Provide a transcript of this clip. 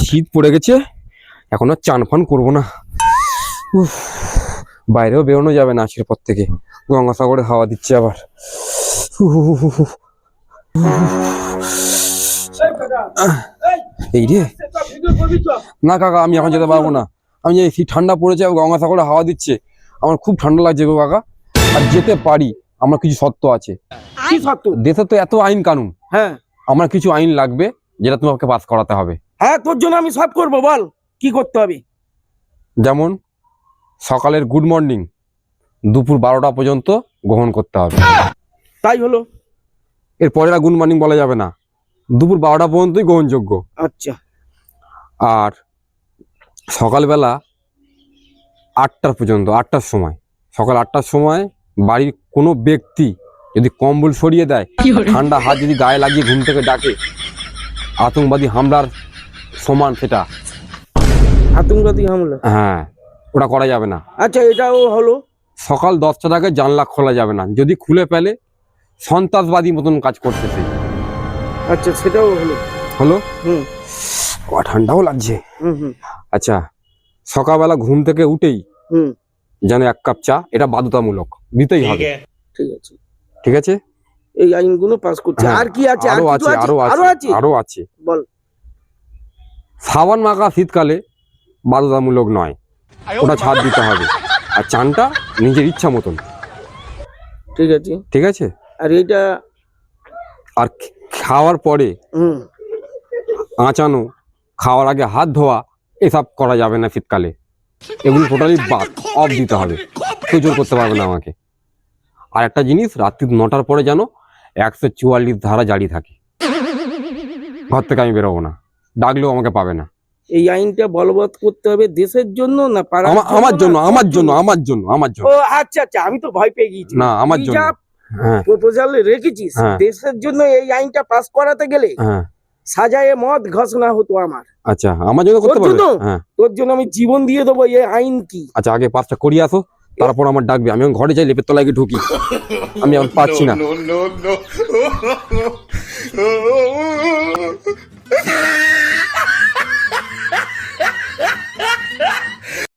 শীত পড়ে গেছে, এখন আর চান ফান করবো না। বাইরেও বেরোনো যাবে না আজকের পর থেকে, গঙ্গাসাগরে হাওয়া দিচ্ছে আবার। এই রে না কাকা, আমি এখন যেতে পারবো না। আমি যে ঠান্ডা পড়েছে, গঙ্গাসাগরে হাওয়া দিচ্ছে, আমার খুব ঠান্ডা লাগছে গো কাকা। আর যেতে পারি, আমার কিছু শর্ত আছে। কি শর্ত? দেশে তো এত আইন কানুন, হ্যাঁ আমার কিছু আইন লাগবে যেটা তোমাকে পাস করাতে হবে। হ্যাঁ, তোর জন্য আমি সব করবো, বল কি করতে হবে। যেমন সকালের গুড মর্নিং দুপুর 12টা পর্যন্ত গ্রহণ করতে হবে। তাই হলো। এরপরে আর গুড মর্নিং বলা যাবে না, দুপুর 12টা পর্যন্তই গ্রহণযোগ্য। আচ্ছা। আর সকালবেলা 8টা পর্যন্ত, 8টার সময়, সকাল 8টার সময় বাড়ির কোনো ব্যক্তি যদি কম্বল সরিয়ে দেয়, ঠান্ডা হাত যদি গায়ে লাগিয়ে ঘুম থেকে ডাকে, আতঙ্কবাদী হামলার সমান সেটা। আতঙ্কবাদী হামলা? হ্যাঁ, ওটা করা যাবে না। আচ্ছা, এটাও হলো। সকাল 10টার আগে জানলা খোলা যাবে না, যদি খুলে ফেলে সন্ত্রাসবাদী মতন কাজ করতেছে। আচ্ছা, সেটাও হলো। হলো। হুম। ঠান্ডাও লাগছে। হুম। আচ্ছা, সকালবেলা ঘুম থেকে উঠেই যেন 1 কাপ চা, এটা বাধ্যতামূলক দিতেই হবে। ঠিক আছে, ঠিক আছে, এই আইনগুলো পাস করছে। আর কি আছে? আরো আছে, আরো আছে। বল। সাবান মাখা শীতকালে বাধ্যতামূলক নয়, ওটা ছাড় দিতে হবে। আর চানটা নিজের ইচ্ছা মতন। ঠিক আছে। ঠিক আছে। আর এইটা? আর খাওয়ার পরে আঁচানো, খাওয়ার আগে হাত ধোয়া, এসব করা যাবে না শীতকালে। এগুলো টোটালি বাদ, অফ দিতে হবে। কেউ জোর করতে পারবে না আমাকে। আর একটা জিনিস, রাত্রি 9টার পরে যেন 144 ধারা জারি থাকে। ঘর থেকে আমি বেরোবো না, ডাকলেও আমাকে পাবে না। এই আইনটা বলবৎ করতে হবে দেশের জন্য না পাড়ার জন্য? আমার জন্য, আমার জন্য, আমার জন্য, আমার জন্য। ও আচ্ছা আচ্ছা, আমি তো ভয় পেয়ে গেছি। না, আমার জন্য। হ্যাঁ, প্রপোজাল রেখেছিস দেশের জন্য, এই আইনটা পাস করাতে গেলে সাজায়ে মত ঘোষণা হতো আমার। আচ্ছা, আমার জন্য করতে পারবে? হ্যাঁ, তোর জন্য আমি জীবন দিয়ে দেবো। এই আইন কি? আচ্ছা, আগে পাসটা করিয়ে আসো, তারপর আমার ডাকবে। আমি এখন ঘরে যাই, লেপের তলায় গিয়ে ঢুকি। আমি এখন পাচ্ছি না।